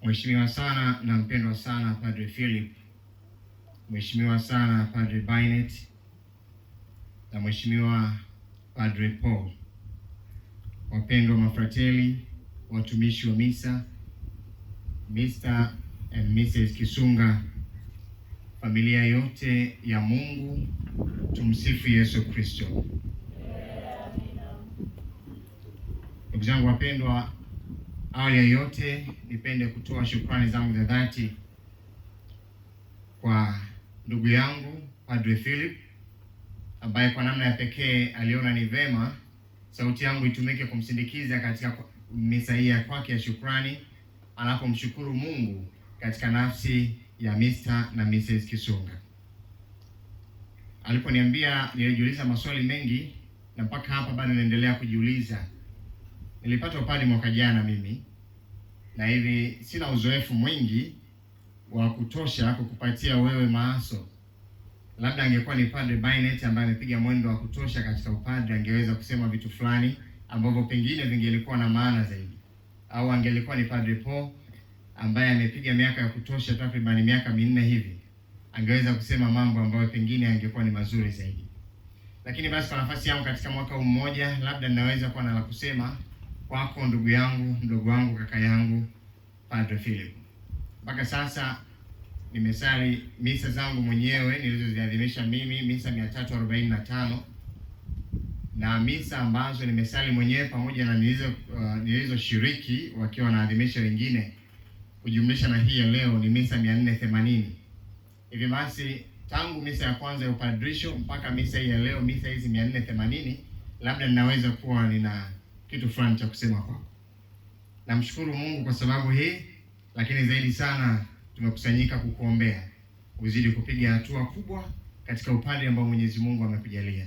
Mheshimiwa sana na mpendwa sana Padre Philip, Mheshimiwa sana Padre Bainet na Mheshimiwa Padre Paul, wapendwa mafrateli, watumishi wa misa, Mr. and Mrs. Kisunga, familia yote ya Mungu, tumsifu Yesu Kristo. Ndugu zangu wapendwa, awali ya yote nipende kutoa shukrani zangu za dhati kwa ndugu yangu Padre Philip, ambaye kwa namna ya pekee aliona ni vema sauti yangu itumike kumsindikiza katika misa hii ya kwake ya shukrani, anapomshukuru Mungu katika nafsi ya Mr. na Mrs. Kisunga. Aliponiambia, nilijiuliza maswali mengi na mpaka hapa bado naendelea kujiuliza. Nilipata upadre mwaka jana mimi, na hivi sina uzoefu mwingi wa kutosha kukupatia wewe maaso. Labda angekuwa ni Padre Bainet ambaye amepiga mwendo wa kutosha katika upadre, angeweza kusema vitu fulani ambavyo pengine vingelikuwa na maana zaidi. Au angelikuwa ni Padre Paul ambaye amepiga miaka ya kutosha, takriban miaka 4 hivi, angeweza kusema mambo ambayo pengine angekuwa ni mazuri zaidi. Lakini basi kwa nafasi yangu katika mwaka huu mmoja, labda ninaweza kuwa na la kusema kwako ndugu yangu, mdogo wangu, kaka yangu Padre Philip. Mpaka sasa nimesali misa zangu mwenyewe nilizoziadhimisha mimi, misa 345, na misa ambazo nimesali mwenyewe pamoja na nilizoshiriki wakiwa wanaadhimisha wengine, kujumlisha na hii ya leo ni misa 480. Hivi basi tangu misa ya kwanza ya upadrisho mpaka misa hii ya leo, misa hizi 480, labda ninaweza kuwa nina kitu fulani cha kusema kwako. Namshukuru Mungu kwa sababu hii, lakini zaidi sana tumekusanyika kukuombea uzidi kupiga hatua kubwa katika upadre ambao Mwenyezi Mungu amekujalia.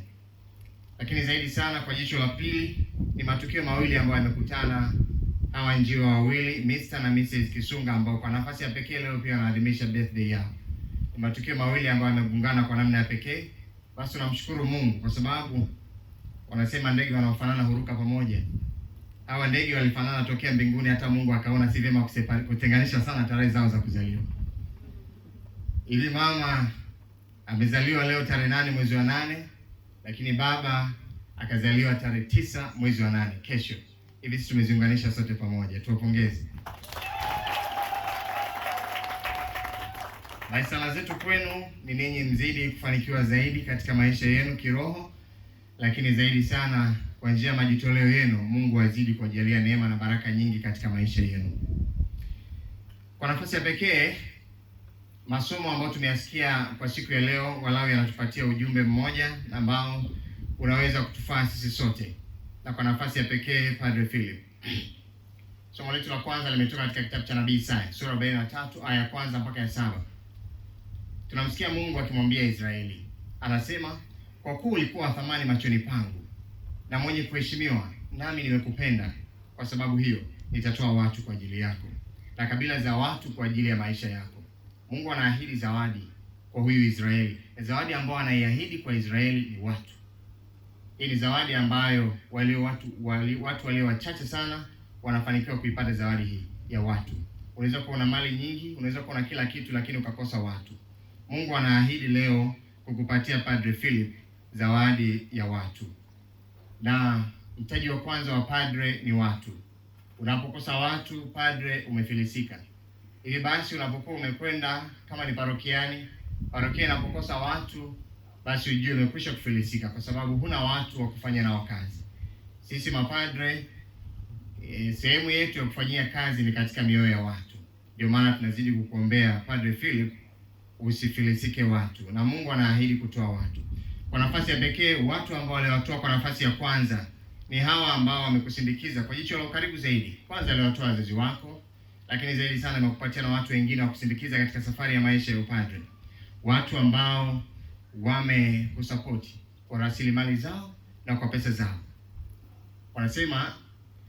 Lakini zaidi sana kwa jicho la pili ni matukio mawili ambayo yamekutana hawa njiwa wawili, Mr. na Mrs. Kisunga, ambao kwa nafasi ya pekee leo pia wanaadhimisha birthday yao. Ni matukio mawili ambayo yamegungana kwa namna ya pekee. Basi tunamshukuru Mungu kwa sababu wanasema ndege wanaofanana huruka pamoja. Hawa ndege walifanana tokea mbinguni, hata Mungu akaona si vyema kutenganisha sana tarehe zao za kuzaliwa. Ili mama amezaliwa leo tarehe 8 mwezi wa 8, lakini baba akazaliwa tarehe 9 mwezi wa 8, kesho. Hivi sisi tumeziunganisha sote pamoja. Tuwapongeze. Sala zetu kwenu ni ninyi mzidi kufanikiwa zaidi katika maisha yenu kiroho, lakini zaidi sana kwa njia ya majitoleo yenu Mungu azidi kujalia neema na baraka nyingi katika maisha yenu. Kwa nafasi ya pekee, masomo ambayo tumeyasikia kwa siku ya leo walau yanatupatia ujumbe mmoja ambao unaweza kutufaa sisi sote. Na kwa nafasi ya pekee Padre Philip, somo letu la kwanza limetoka katika kitabu cha Nabii Isaya sura 43 aya ya kwanza mpaka ya 7. Tunamsikia Mungu akimwambia Israeli, anasema, kwa kuwa ulikuwa thamani machoni pangu na mwenye kuheshimiwa, nami nimekupenda, kwa sababu hiyo nitatoa watu kwa ajili yako na kabila za watu kwa ajili ya maisha yako. Mungu anaahidi zawadi kwa huyu Israeli. Zawadi ambayo anaiahidi kwa Israeli ni watu. Hii ni zawadi ambayo watu walio wachache sana wanafanikiwa kuipata zawadi hii ya watu. Unaweza kuwa na mali nyingi, unaweza kuwa na kila kitu, lakini ukakosa watu. Mungu anaahidi leo kukupatia Padre Philip zawadi ya watu. Na mtaji wa kwanza wa padre ni watu. Unapokosa watu, padre, umefilisika. Hivi basi unapokuwa umekwenda kama ni parokiani, parokia inapokosa watu, basi ujue umekwisha kufilisika, kwa sababu huna watu wa kufanya nao kazi. Sisi mapadre, sehemu yetu ya kufanyia kazi ni katika mioyo ya watu. Ndio maana tunazidi kukuombea Padre Philip usifilisike watu, na Mungu anaahidi kutoa watu. Kwa nafasi ya pekee, watu ambao aliwatoa kwa nafasi ya kwanza ni hawa ambao wamekusindikiza kwa jicho la ukaribu zaidi. Kwanza aliwatoa wazazi wako, lakini zaidi sana amekupatia na watu wengine wa kusindikiza katika safari ya maisha ya upadre. Watu ambao wamekusapoti kwa rasilimali zao na kwa pesa zao. Wanasema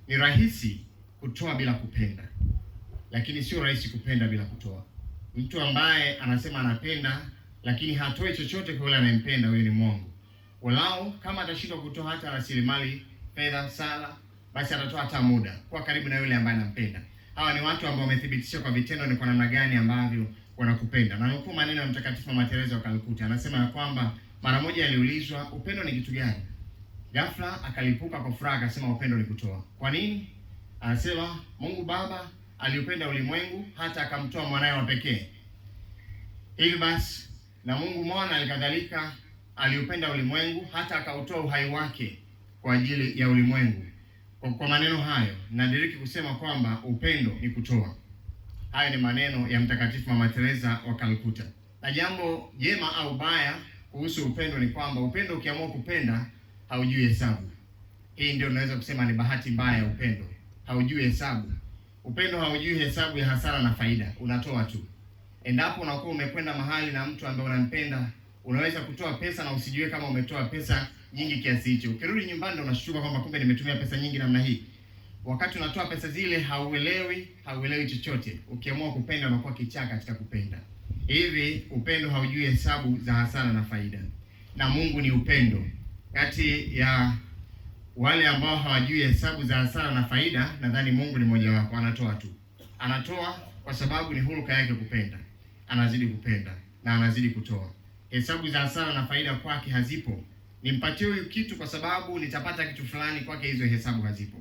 ni rahisi kutoa bila kupenda, lakini sio rahisi kupenda bila kutoa. Mtu ambaye anasema anapenda lakini hatoi chochote kwa yule anayempenda, huyo ni mwongo. Walau kama atashindwa kutoa hata rasilimali, fedha, sala, basi atatoa hata muda kwa karibu na yule ambaye anampenda. hawa ni watu ambao wamethibitisha kwa vitendo ni kwa namna gani ambavyo wanakupenda. Na nukuu maneno ya Mtakatifu Mama Teresa wa Calcutta, anasema ya kwamba mara moja aliulizwa upendo ni kitu gani? Ghafla akalipuka kwa furaha akasema upendo ni kutoa. Kwa nini? Anasema Mungu Baba aliupenda ulimwengu hata akamtoa mwanae wa pekee. Hivi basi na Mungu Mwana alikadhalika aliupenda ulimwengu hata akautoa uhai wake kwa ajili ya ulimwengu. Kwa maneno hayo nadiriki kusema kwamba upendo ni kutoa. Hayo ni maneno ya Mtakatifu Mama Teresa wa Calcutta. Na jambo jema au baya kuhusu upendo ni kwamba upendo ukiamua kupenda haujui hesabu. Hii ndio naweza kusema ni bahati mbaya ya upendo. Haujui hesabu. Upendo haujui hesabu ya hasara na faida. Unatoa tu. Endapo unakuwa umekwenda mahali na mtu ambaye unampenda, unaweza kutoa pesa na usijue kama umetoa pesa nyingi kiasi hicho. Ukirudi nyumbani ndio unashtuka kwamba kumbe nimetumia pesa nyingi namna hii. Wakati unatoa pesa zile hauelewi chochote. Ukiamua kupenda unakuwa kichaa katika kupenda. Hivi upendo haujui hesabu za hasara na faida. Na Mungu ni upendo. Kati ya wale ambao hawajui hesabu za hasara na faida, nadhani Mungu ni mmoja wapo. Anatoa tu. Anatoa kwa sababu ni huruka yake kupenda. Anazidi kupenda na anazidi kutoa. Hesabu za hasara na faida kwake hazipo. Nimpatie huyu kitu kwa sababu nitapata kitu fulani, kwake hizo hesabu hazipo.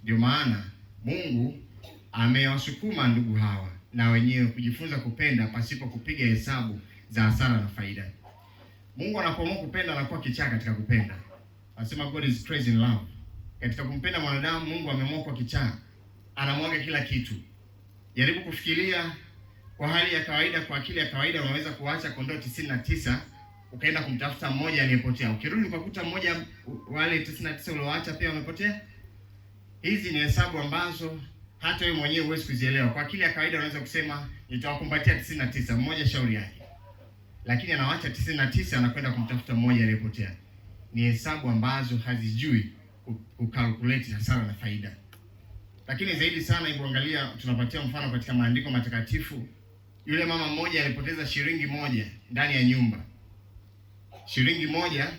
Ndio maana Mungu amewasukuma ndugu hawa na wenyewe kujifunza kupenda pasipo kupiga hesabu za hasara na faida. Mungu anapoamua kupenda anakuwa kichaa katika kupenda. Anasema God is crazy in love. Katika kumpenda mwanadamu Mungu ameamua kwa kichaa. Anamwaga kila kitu. Jaribu kufikiria kwa hali ya kawaida, kwa akili ya kawaida unaweza kuacha kondoo 99 ukaenda kumtafuta mmoja aliyepotea. Ukirudi ukakuta mmoja wale 99 ulioacha pia wamepotea. Hizi ni hesabu ambazo hata wewe mwenyewe huwezi kuzielewa. Kwa akili ya kawaida unaweza kusema nitawakumbatia 99, mmoja shauri yake. Lakini anawaacha 99 anakwenda kumtafuta mmoja aliyepotea. Ni hesabu ambazo hazijui kucalculate hasara na faida. Lakini zaidi sana ikiangalia, tunapatia mfano katika maandiko matakatifu. Yule mama mmoja alipoteza shilingi moja ndani ya nyumba. Shilingi moja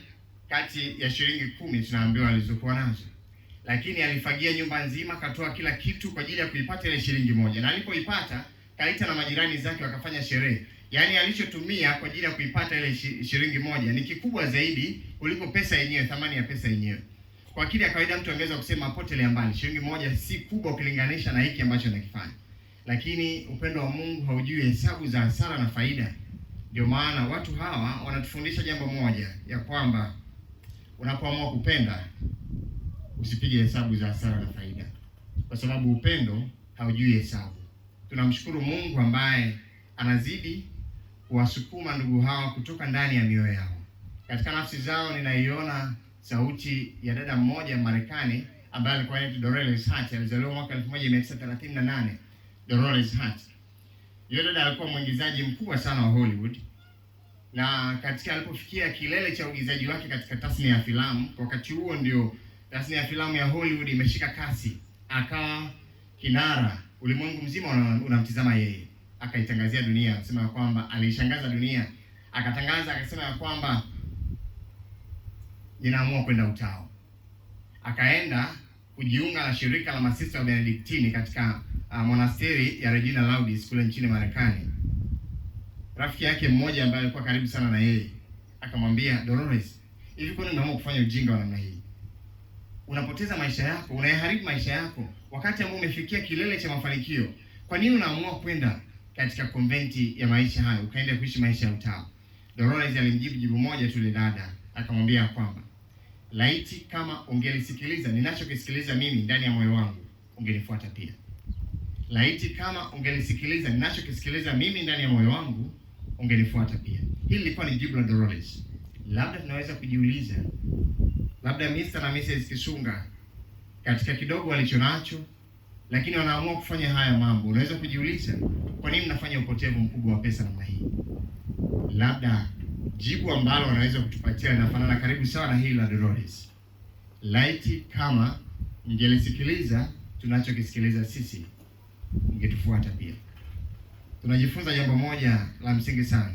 kati ya shilingi 10 tunaambiwa alizokuwa nazo. Lakini alifagia nyumba nzima, katoa kila kitu kwa ajili ya kuipata ile shilingi moja. Na alipoipata, kaita na majirani zake wakafanya sherehe. Yaani alichotumia kwa ajili ya kuipata ile shilingi moja ni kikubwa zaidi kuliko pesa yenyewe, thamani ya pesa yenyewe. Kwa akili ya kawaida mtu angeweza kusema potelea mbali, shilingi moja si kubwa ukilinganisha na hiki ambacho anakifanya. Lakini upendo wa Mungu haujui hesabu za hasara na faida. Ndio maana watu hawa wanatufundisha jambo moja, ya kwamba unapoamua kupenda usipige hesabu za hasara na faida, kwa sababu upendo haujui hesabu. Tunamshukuru Mungu ambaye anazidi kuwasukuma ndugu hawa kutoka ndani ya mioyo yao. Katika nafsi zao ninaiona sauti ya dada mmoja Marekani ambaye alikuwa anaitwa Dolores Hart. Alizaliwa mwaka 1938. Dolores Hart. Yule dada alikuwa mwigizaji mkubwa sana wa Hollywood. Na katika alipofikia kilele cha uigizaji wake katika tasnia ya filamu, wakati huo ndio tasnia ya filamu ya Hollywood imeshika kasi. Akawa kinara, ulimwengu mzima unamtizama yeye. Akaitangazia dunia, akasema kwamba alishangaza dunia. Akatangaza akasema ya kwamba ninaamua kwenda utao. Akaenda kujiunga na shirika la masista wa Benediktini katika monasteri ya Regina Laudis kule nchini Marekani. Rafiki yake mmoja ambaye alikuwa karibu sana na yeye akamwambia, Dolores, hivi kwa nini unaamua kufanya ujinga wa namna hii? Unapoteza maisha yako, unayaharibu maisha yako wakati ambao umefikia kilele cha mafanikio. Kwa nini unaamua kwenda katika konventi ya maisha hayo, ukaenda kuishi maisha ya utawa? Dolores alimjibu jibu moja tu ile dada, akamwambia kwamba laiti kama ungelisikiliza ninachokisikiliza mimi ndani ya moyo wangu, ungenifuata pia. Laiti kama ungelisikiliza ninachokisikiliza mimi ndani ya moyo wangu, ungenifuata pia. Hili lilikuwa ni jibu la Dolores. Labda tunaweza kujiuliza, labda Mr. na Mrs. Kisunga katika kidogo walichonacho, lakini wanaamua kufanya haya mambo. Unaweza kujiuliza, kwa nini mnafanya upotevu mkubwa wa pesa namna hii? Labda jibu ambalo wanaweza kutupatia linafanana karibu sawa na hili la Dolores. Laiti kama mngelisikiliza tunachokisikiliza sisi, mngetufuata pia. Tunajifunza jambo moja la msingi sana.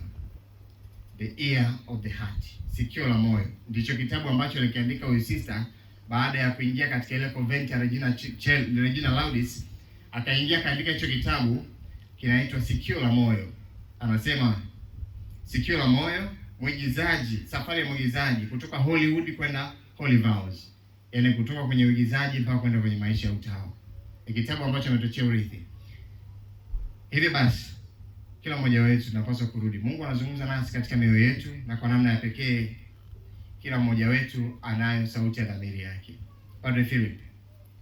The ear of the heart, sikio la moyo. Ndicho kitabu ambacho alikiandika huyu sister baada ya kuingia katika ile convent ya Regina Laudis. akaingia kaandika hicho kitabu kinaitwa Sikio la Moyo. Anasema Sikio la Moyo, mwigizaji, safari ya mwigizaji kutoka Hollywood kwenda Holy Vows, yaani kutoka kwenye uigizaji mpaka kwenda kwenye maisha ya utawa. Ni kitabu ambacho ametuachia urithi. Hivi basi kila mmoja wetu tunapaswa kurudi. Mungu anazungumza nasi katika mioyo yetu, na kwa namna ya pekee kila mmoja wetu anayo sauti ya dhamiri yake. Padre Philip,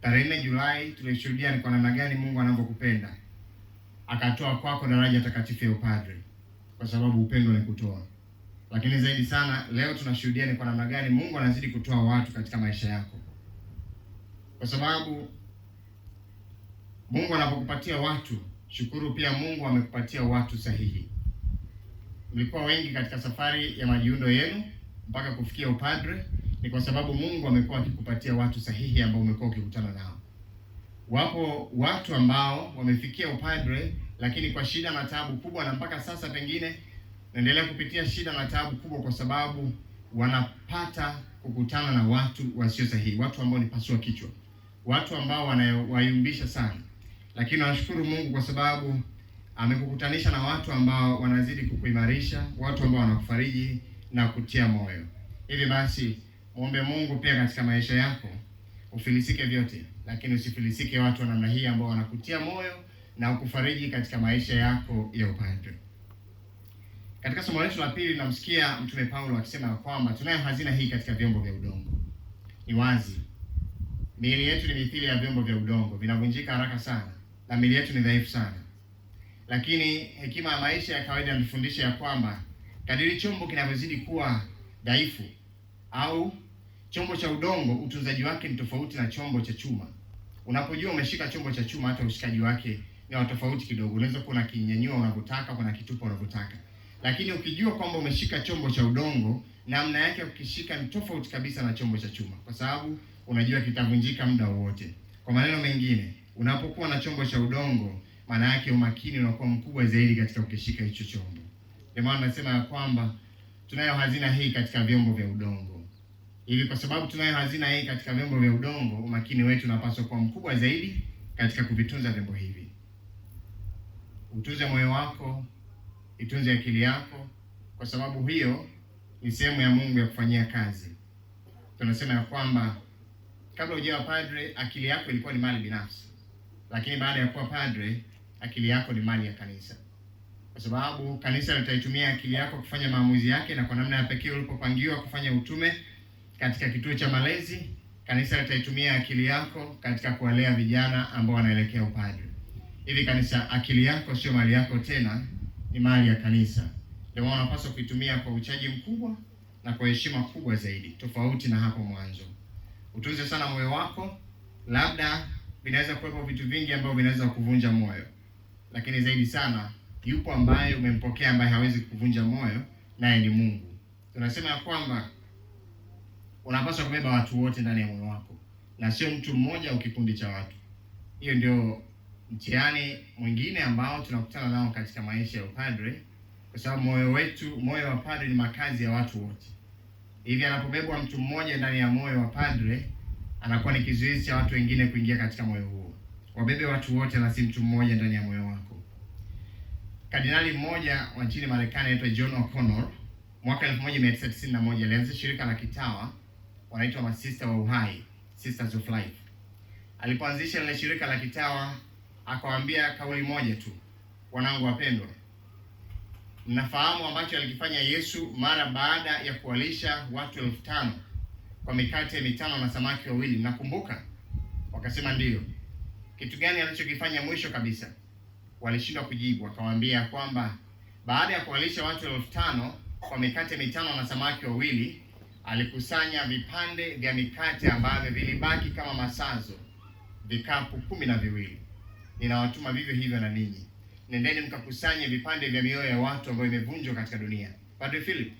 tarehe 4 Julai tulishuhudia ni kwa namna gani Mungu anavyokupenda, akatoa kwako daraja takatifu ya upadre, kwa sababu upendo ni kutoa. Lakini zaidi sana leo tunashuhudia ni kwa namna gani Mungu anazidi kutoa watu katika maisha yako, kwa sababu Mungu anapokupatia watu, shukuru pia Mungu amekupatia watu sahihi. Mlikuwa wengi katika safari ya majiundo yenu mpaka kufikia upadre, ni kwa sababu Mungu amekuwa akikupatia watu sahihi ambao umekuwa ukikutana nao. Wapo watu ambao wamefikia upadre lakini kwa shida na taabu kubwa, na mpaka sasa pengine naendelea kupitia shida na taabu kubwa kwa sababu wanapata kukutana na watu wasio sahihi, watu ambao ni pasua kichwa, watu ambao wanawayumbisha sana. Lakini nashukuru Mungu kwa sababu amekukutanisha na watu ambao wanazidi kukuimarisha, watu ambao wanakufariji na kutia moyo. Hivi basi muombe Mungu pia katika maisha yako ufilisike vyote, lakini usifilisike watu wa namna hii ambao wanakutia moyo na kukufariji katika maisha yako ya upadre. Katika somo letu la pili namsikia Mtume Paulo akisema kwamba tunayo hazina hii katika vyombo vya udongo. Ni wazi miili yetu ni mithili ya vyombo vya udongo, vinavunjika haraka sana na miili yetu ni dhaifu sana. Lakini hekima ya maisha ya kawaida inatufundisha ya kwamba kadiri chombo kinavyozidi kuwa dhaifu au chombo cha udongo, utunzaji wake ni tofauti na chombo cha chuma. Unapojua umeshika chombo cha chuma, hata ushikaji wake ni tofauti kidogo. Unaweza kuwa unakinyanyua unavyotaka, kuna kitupa unavyotaka. Lakini ukijua kwamba umeshika chombo cha udongo, namna yake ukishika ni tofauti kabisa na chombo cha chuma, kwa sababu unajua kitavunjika muda wowote. Kwa maneno mengine, unapokuwa na chombo cha udongo, maana yake umakini unakuwa mkubwa zaidi katika ukishika hicho chombo. Ndio maana nasema ya kwamba tunayo hazina hii katika vyombo vya udongo. Hivi kwa sababu tunayo hazina hii katika vyombo vya udongo, umakini wetu unapaswa kuwa mkubwa zaidi katika kuvitunza vyombo hivi. Utunze moyo wako, itunze akili yako, kwa sababu hiyo ni sehemu ya Mungu ya kufanyia kazi. Tunasema ya kwamba kabla hujawa padre akili yako ilikuwa ni mali binafsi, lakini baada ya kuwa padre akili yako ni mali ya kanisa, kwa sababu kanisa litaitumia akili yako kufanya maamuzi yake, na kwa namna ya pekee ulipopangiwa kufanya utume katika kituo cha malezi, kanisa litaitumia akili yako katika kuwalea vijana ambao wanaelekea upadre. Hivi kanisa, akili yako sio mali yako tena, ni mali ya kanisa. Ndio maana unapaswa kuitumia kwa uchaji mkubwa na kwa heshima kubwa zaidi, tofauti na hapo mwanzo. Utunze sana moyo wako. Labda vinaweza kuwepo vitu vingi ambavyo vinaweza kuvunja moyo, lakini zaidi sana yupo ambaye umempokea ambaye hawezi kuvunja moyo, naye ni Mungu. Tunasema ya kwamba unapaswa kubeba watu wote ndani ya moyo wako na sio mtu mmoja au kikundi cha watu. Hiyo ndio mtihani mwingine ambao tunakutana nao katika maisha ya upadre, kwa sababu moyo wa padre ni makazi ya watu wote. Hivi anapobebwa mtu mmoja ndani ya moyo wa padre, anakuwa ni kizuizi cha watu wengine kuingia katika moyo huo. Wabebe watu wote na si mtu mmoja ndani ya moyo wako. Kardinali mmoja wa nchini Marekani anaitwa John O'Connor, mwaka 1991 alianzisha shirika la kitawa wanaitwa Masista wa Uhai, Sisters of Life. Alipoanzisha ile shirika la kitawa akawaambia kauli moja tu: wanangu wapendwa, mnafahamu ambacho alikifanya Yesu mara baada ya kuwalisha watu 5,000 kwa mikate 5 na samaki 2? Mnakumbuka? Wakasema ndiyo. Kitu gani alichokifanya mwisho kabisa? Walishindwa kujibu. Akawaambia kwamba baada ya kuwalisha watu 5,000 kwa mikate 5 na samaki 2, alikusanya vipande vya mikate ambavyo vilibaki kama masazo, vikapu 12. Ninawatuma vivyo hivyo na ninyi. Nendeni mkakusanye vipande vya mioyo ya watu ambao imevunjwa katika dunia. Padre Philip,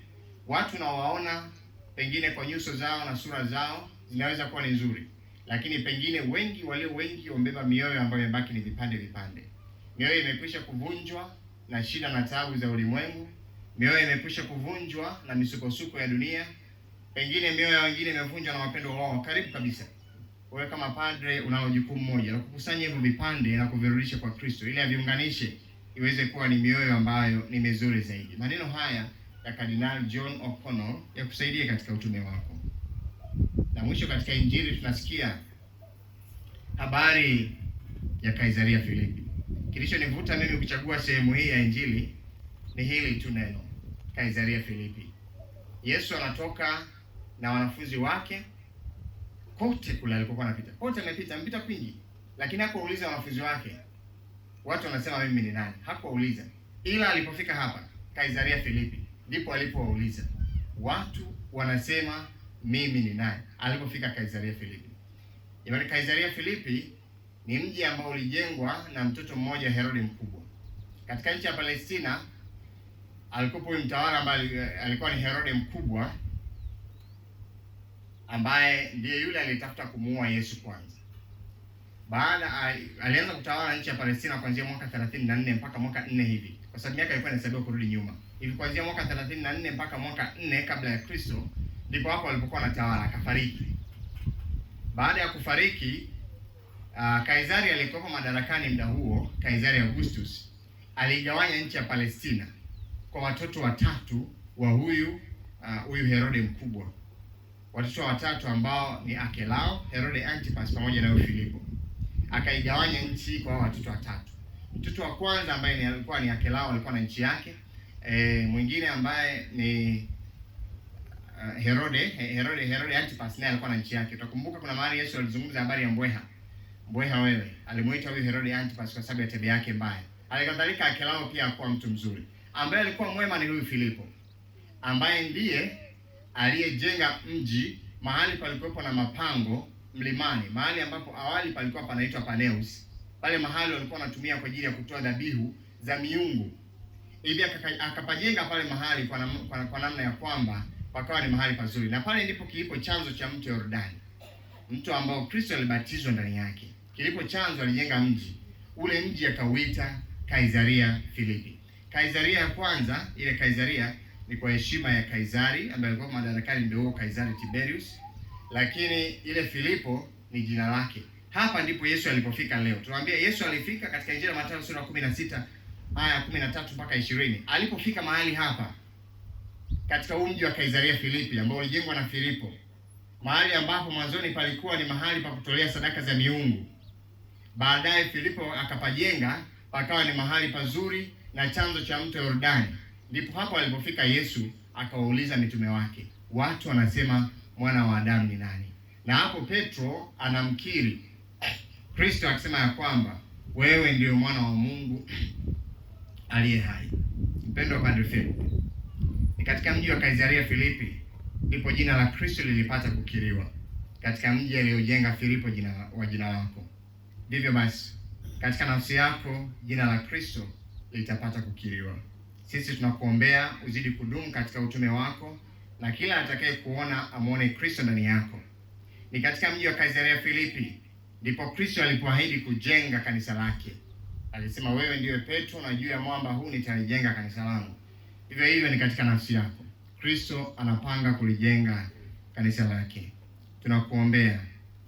watu nawaona pengine kwa nyuso zao na sura zao zinaweza kuwa ni nzuri, lakini pengine walio wengi wamebeba mioyo ambayo imebaki ni vipande. Mioyo imekwisha kuvunjwa na shida na taabu za ulimwengu. Mioyo imekwisha kuvunjwa na misukosuko ya dunia. Pengine mioyo ya wengine imevunjwa na wapendwa wao karibu kabisa. wewe kama padre unalo jukumu moja la kukusanya hivyo vipande na kuvirudisha kwa Kristo ili aviunganishe iweze kuwa ni mioyo ambayo ni mizuri zaidi. Maneno haya ya Kardinali John O'Connell yakusaidie katika utume wako. Na mwisho, katika Injili tunasikia habari ya Kaisaria Filipi. Kilichonivuta mimi kuchagua sehemu hii ya Injili ni hili tu neno, Kaisaria Filipi. Yesu anatoka na wanafunzi wake kote kule alipokuwa anapita. Kote amepita kwingi, lakini hakuwauliza wanafunzi wake, watu wanasema mimi ni nani? Hakuwauliza. Ila alipofika hapa Kaisaria Filipi, ndipo alipowauliza, watu wanasema mimi ni nani? Alipofika Kaisaria Filipi. Yaani Kaisaria Filipi ni mji ambao ulijengwa na mtoto mmoja Herode mkubwa. Katika nchi ya Palestina alikuwa huyu mtawala ambaye alikuwa ni Herode mkubwa, ambaye ndiye yule aliyetafuta kumuua Yesu kwanza. Alianza kutawala nchi ya Palestina kuanzia mwaka 34 mpaka mwaka 4 hivi. Kwa sababu miaka ilikuwa inahesabiwa kurudi nyuma. Hivi kuanzia mwaka 34 mpaka mwaka 4 kabla ya Kristo ndipo hapo alipokuwa anatawala, akafariki. Baada ya kufariki, Kaisari aliyekuwa madarakani muda huo, Kaisari Augustus, aligawanya nchi ya Palestina kwa watoto watatu wa huyu Herode mkubwa. Watoto watatu ambao ni Arkelao, Herode Antipas pamoja na Filipo. Akaigawanya nchi kwa watoto watatu. Mtoto wa kwanza ambaye alikuwa ni Arkelao alikuwa na nchi yake. Mwingine ambaye ni Herode Antipas naye alikuwa na nchi yake. Utakumbuka kuna mahali Yesu alizungumza habari ya mbweha wewe. Alimuita huyu Herode Antipas kwa sababu ya tabia yake mbaya. Alikadhalika Arkelao pia hakuwa mtu mzuri. Ambaye alikuwa mwema ni huyu Filipo, ambaye ndiye aliyejenga mji mahali palikuwepo na mapango mlimani, mahali ambapo awali palikuwa panaitwa Paneus. Pale mahali walikuwa wanatumia kwa ajili ya kutoa dhabihu za miungu. Hivi akapajenga pale mahali kwa namna ya kwamba pakawa ni mahali pazuri. Na pale ndipo kilipo chanzo cha mto Yordani, mto ambao Kristo alibatizwa ndani yake. Kilipo chanzo alijenga mji. Ule mji akauita Kaisaria Filipi. Kaisaria ya kwanza, ile Kaisaria ni kwa heshima ya Kaisari ambaye alikuwa madarakani, ndio Kaisari Tiberius, lakini ile Filipo ni jina lake. Hapa ndipo Yesu alipofika leo. Tunaambia Yesu alifika katika Injili ya Mathayo sura 16 aya 13 mpaka 20. Alipofika mahali hapa katika mji wa Kaisaria Filipi ambao ulijengwa na Filipo, mahali ambapo mwanzoni palikuwa ni mahali pa kutolea sadaka za miungu. Baadaye Filipo akapajenga pakawa ni mahali pazuri na chanzo cha mto Yordani. Ndipo hapo alipofika Yesu akawauliza mitume wake, watu wanasema mwana wa Adamu ni nani? Na hapo Petro anamkiri Kristo akisema ya kwamba wewe ndio mwana wa Mungu aliye hai. Mpendo wa Padre Philip, ni katika mji wa Kaisaria Filipi ndipo jina la Kristo lilipata kukiriwa. Katika mji aliojenga Filipo jina lako. Ndivyo basi katika nafsi yako jina la Kristo litapata kukiriwa. Sisi tunakuombea uzidi kudumu katika utume wako na kila atakaye kuona amuone Kristo ndani yako. Ni katika mji wa Kaisaria Filipi ndipo Kristo alipoahidi kujenga kanisa lake. Alisema wewe ndiwe Petro na juu ya mwamba huu nitalijenga kanisa langu. Hivyo hivyo ni katika nafsi yako. Kristo anapanga kulijenga kanisa lake. Tunakuombea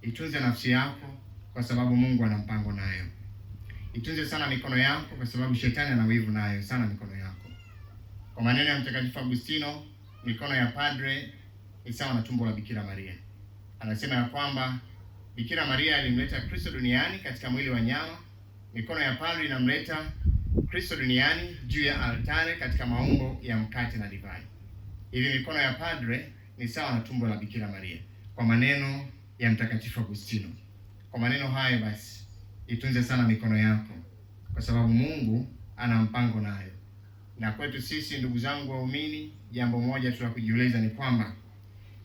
itunze nafsi yako kwa sababu Mungu ana mpango nayo. Itunze sana mikono yako kwa sababu shetani ana wivu nayo sana mikono yako. Kwa maneno ya Mtakatifu Agustino, mikono ya padre ni sawa na tumbo la Bikira Maria. Anasema ya kwamba Bikira Maria alimleta Kristo duniani katika mwili wa nyama. Mikono ya padre inamleta Kristo duniani juu ya altare katika maumbo ya mkate na divai. Hivi mikono ya padre ni sawa na tumbo la Bikira Maria, kwa maneno ya Mtakatifu Agustino. Kwa maneno hayo basi, itunze sana mikono yako kwa sababu Mungu ana mpango nayo. Na kwetu sisi ndugu zangu waumini, jambo moja tu la kujiuliza ni kwamba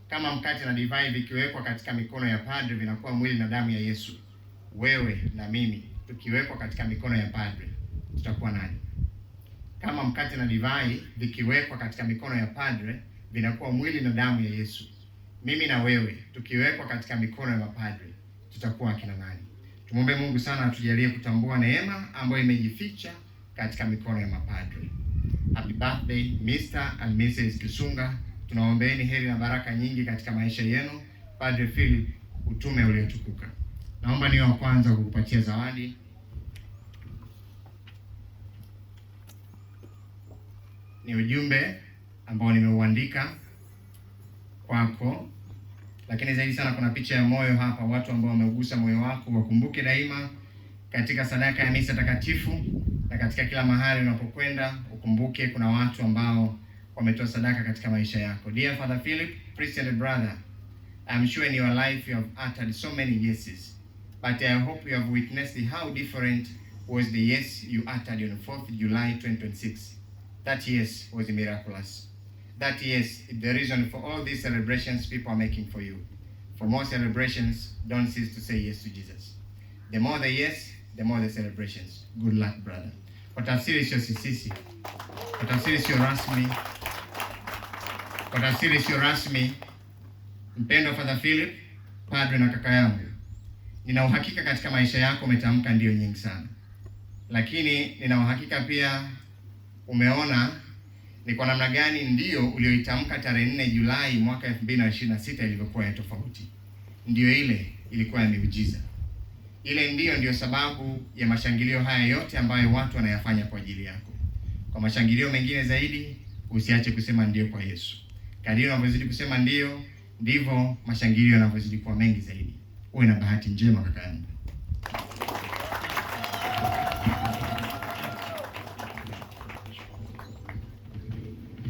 kama mkate na divai vikiwekwa katika mikono ya padre vinakuwa mwili na damu ya Yesu, wewe na mimi tukiwekwa katika mikono ya padre tutakuwa nani? Kama mkate na divai vikiwekwa katika mikono ya padre vinakuwa mwili na damu ya Yesu, mimi na wewe tukiwekwa katika mikono ya mapadre tutakuwa akina nani? Tumwombe Mungu sana atujalie kutambua neema ambayo imejificha katika mikono ya mapadre. Happy birthday Mr. and Mrs. Kisunga. Tunaombeeni heri na baraka nyingi katika maisha yenu. Padre Philip utume uliotukuka. Naomba niwe wa kwanza kukupatia zawadi. Ni ujumbe ambao nimeuandika kwako, lakini zaidi sana kuna picha ya moyo hapa. Watu ambao wameugusa moyo wako wakumbuke daima katika sadaka ya misa takatifu, na katika kila mahali unapokwenda ukumbuke kuna watu ambao wametoa sadaka katika maisha yako. Dear Father Philip, priest and brother, I'm sure in your life you have uttered so many yeses, but I hope you have witnessed how different was the yes you uttered on 4th July 2026. That yes was miraculous. That yes is the reason for all these celebrations people are making for you. For more celebrations, don't cease to say yes to Jesus. The more the yes, the more the celebrations. Good luck, brother. Kwa tafsiri sio sisi, kwa tafsiri sio rasmi, kwa tafsiri sio rasmi, mpendwa Father Philip, padre na kaka yangu, nina uhakika katika maisha yako umetamka ndio nyingi sana, lakini nina uhakika pia umeona ni kwa namna gani ndio ulioitamka tarehe 4 Julai mwaka 2026 ilivyokuwa ya tofauti. Ndio ile ilikuwa ya miujiza. Ile ndio sababu ya mashangilio haya yote ambayo watu wanayafanya kwa ajili yako. Kwa mashangilio mengine zaidi, usiache kusema ndio kwa Yesu. Kadiri unavyozidi kusema ndio, ndivyo mashangilio yanavyozidi kuwa mengi zaidi. Uwe na bahati njema kaka yangu.